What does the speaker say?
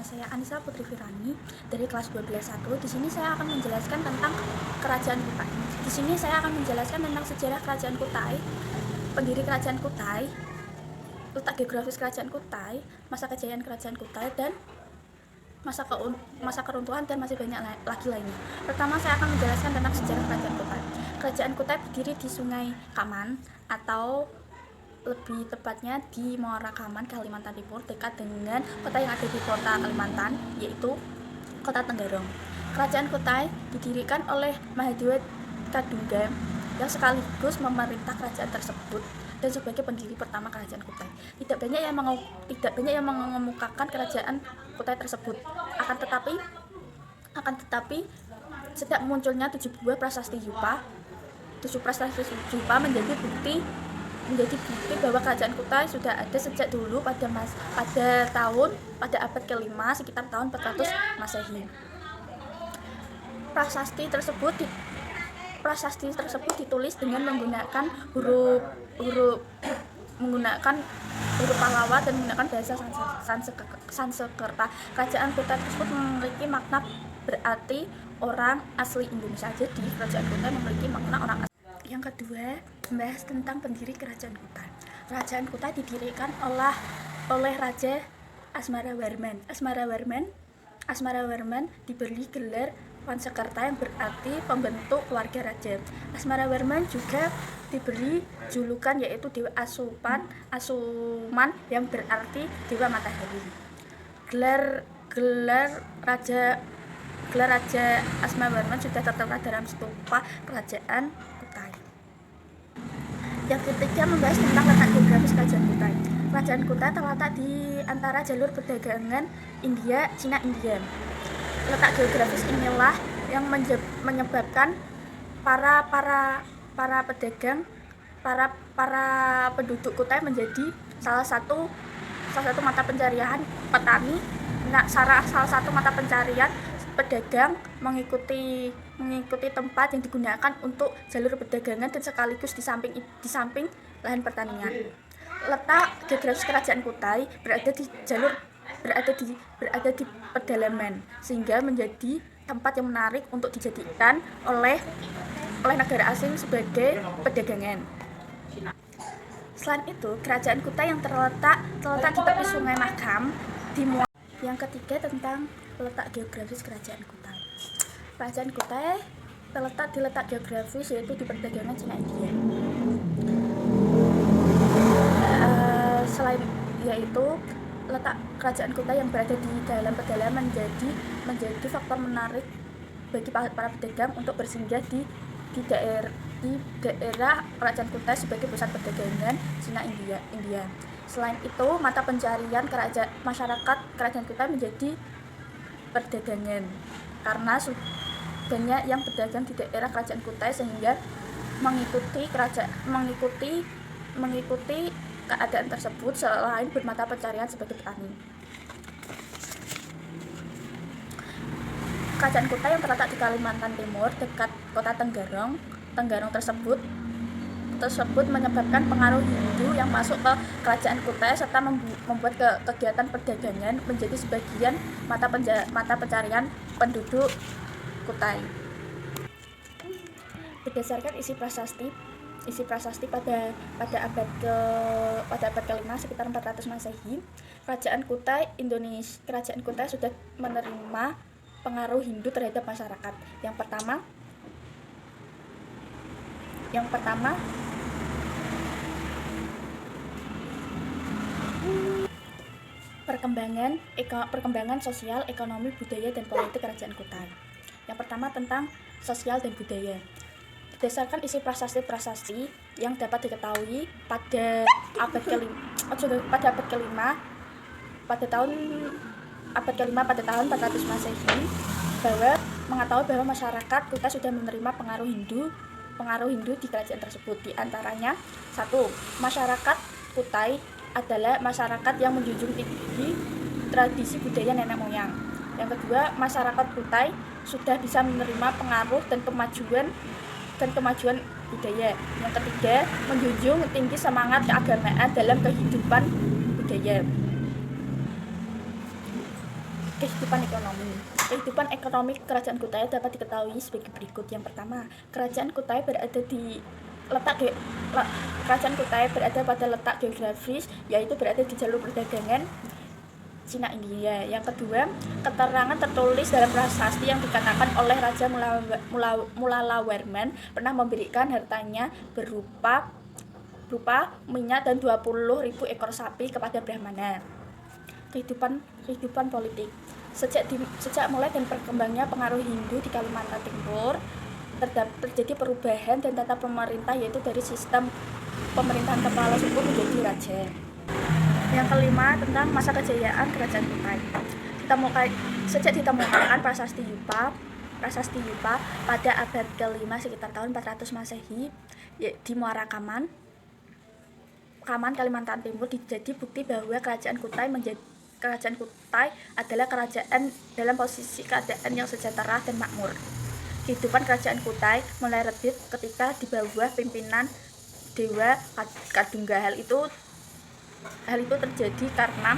nama saya Anissa Putri Firani dari kelas 12-1. Di sini saya akan menjelaskan tentang Kerajaan Kutai. Di sini saya akan menjelaskan tentang sejarah Kerajaan Kutai, pendiri Kerajaan Kutai, letak geografis Kerajaan Kutai, masa kejayaan Kerajaan Kutai, dan masa keruntuhan, dan masih banyak lagi lainnya. Pertama, saya akan menjelaskan tentang sejarah Kerajaan Kutai. Kerajaan Kutai berdiri di Sungai Kaman, atau lebih tepatnya di Muara Kaman, Kalimantan Timur, dekat dengan kota yang ada di kota Kalimantan, yaitu Kota Tenggarong. Kerajaan Kutai didirikan oleh Mahadewa Kadungga yang sekaligus memerintah kerajaan tersebut dan sebagai pendiri pertama Kerajaan Kutai. Tidak banyak yang mengemukakan kerajaan Kutai tersebut. Akan tetapi sejak munculnya 7 buah prasasti Yupa menjadi bukti bahwa Kerajaan Kutai sudah ada sejak dulu pada abad ke-5, sekitar tahun 400 Masehi. Prasasti tersebut ditulis dengan menggunakan huruf Pallawa dan menggunakan bahasa Sanskerta. Kerajaan Kutai tersebut memiliki makna berarti orang asli Indonesia. Jadi Kerajaan Kutai memiliki makna orang asli. Yang kedua, membahas tentang pendiri Kerajaan Kutai. Kerajaan Kutai didirikan oleh Raja Asmarawarman. Asmarawarman diberi gelar Pancakerta yang berarti pembentuk keluarga raja. Asmarawarman juga diberi julukan yaitu Dewa Asuman yang berarti Dewa Matahari. Gelar Raja Asmarawarman sudah tertera dalam stupa Kerajaan Kutai. Yang ketiga, membahas tentang letak geografis Kerajaan Kutai. Kerajaan Kutai terletak di antara jalur perdagangan Cina-India. Letak geografis inilah yang menyebabkan para pedagang, para penduduk Kutai menjadi salah satu mata pencarian petani. Salah satu mata pencarian pedagang mengikuti tempat yang digunakan untuk jalur perdagangan dan sekaligus di samping lahan pertanian. Letak geografis Kerajaan Kutai berada di pedalaman, sehingga menjadi tempat yang menarik untuk dijadikan oleh negara asing sebagai perdagangan. Selain itu, Kerajaan Kutai yang terletak di tepi Sungai Mahakam di Muara. Yang ketiga, tentang letak geografis Kerajaan Kutai. Kerajaan Kutai terletak di letak geografis yaitu di perdagangan Cina-India. Selain yaitu letak Kerajaan Kutai yang berada di dalam pedalaman menjadi faktor menarik bagi para pedagang untuk bersinggah di daerah Kerajaan Kutai sebagai pusat perdagangan Cina-India. Selain itu, mata pencarian masyarakat Kerajaan Kutai menjadi perdagangan, karena banyak yang berdagang di daerah Kerajaan Kutai sehingga mengikuti keadaan tersebut selain bermata pencarian sebagai petani. Kerajaan Kutai yang terletak di Kalimantan Timur dekat kota Tenggarong tersebut menyebabkan pengaruh Hindu yang masuk ke Kerajaan Kutai serta membuat kegiatan perdagangan menjadi sebagian mata pencarian penduduk Kutai. Berdasarkan isi prasasti pada abad ke-5 sekitar 400 Masehi, Kerajaan Kutai sudah menerima pengaruh Hindu terhadap masyarakat. Yang pertama perkembangan sosial, ekonomi, budaya, dan politik Kerajaan Kutai. Yang pertama tentang sosial dan budaya. Berdasarkan isi prasasti yang dapat diketahui pada abad ke-5 pada tahun 400 Masehi, mengetahui bahwa masyarakat Kutai sudah menerima pengaruh Hindu di kerajaan tersebut. Di antaranya, 1. Masyarakat Kutai adalah masyarakat yang menjunjung tinggi tradisi budaya nenek moyang. Yang kedua, masyarakat Kutai sudah bisa menerima pengaruh dan kemajuan budaya. Yang ketiga, menjunjung tinggi semangat keagamaan dalam kehidupan budaya. Kehidupan ekonomi. Kehidupan ekonomi Kerajaan Kutai dapat diketahui sebagai berikut. Yang pertama, Kerajaan Kutai Kerajaan Kutai berada pada letak geografis, yaitu berada di jalur perdagangan Cina India. Yang kedua, keterangan tertulis dalam prasasti yang dikatakan oleh Raja Mulalawerman pernah memberikan hartanya berupa minyak dan 20.000 ekor sapi kepada Brahmana. Kehidupan politik. Sejak mulai dan berkembangnya pengaruh Hindu di Kalimantan Timur, terjadi perubahan dan tata pemerintah, yaitu dari sistem pemerintahan kepala suku menjadi raja. Yang kelima, tentang masa kejayaan Kerajaan Kutai. Sejak ditemukan Prasasti Yupa pada abad ke-5 sekitar tahun 400 Masehi di Muara Kaman, Kalimantan Timur, jadi bukti bahwa Kerajaan Kutai adalah kerajaan dalam posisi keadaan yang sejahtera dan makmur. Kehidupan Kerajaan Kutai mulai redup ketika di bawah pimpinan Dewa Kadungga. Hal itu terjadi karena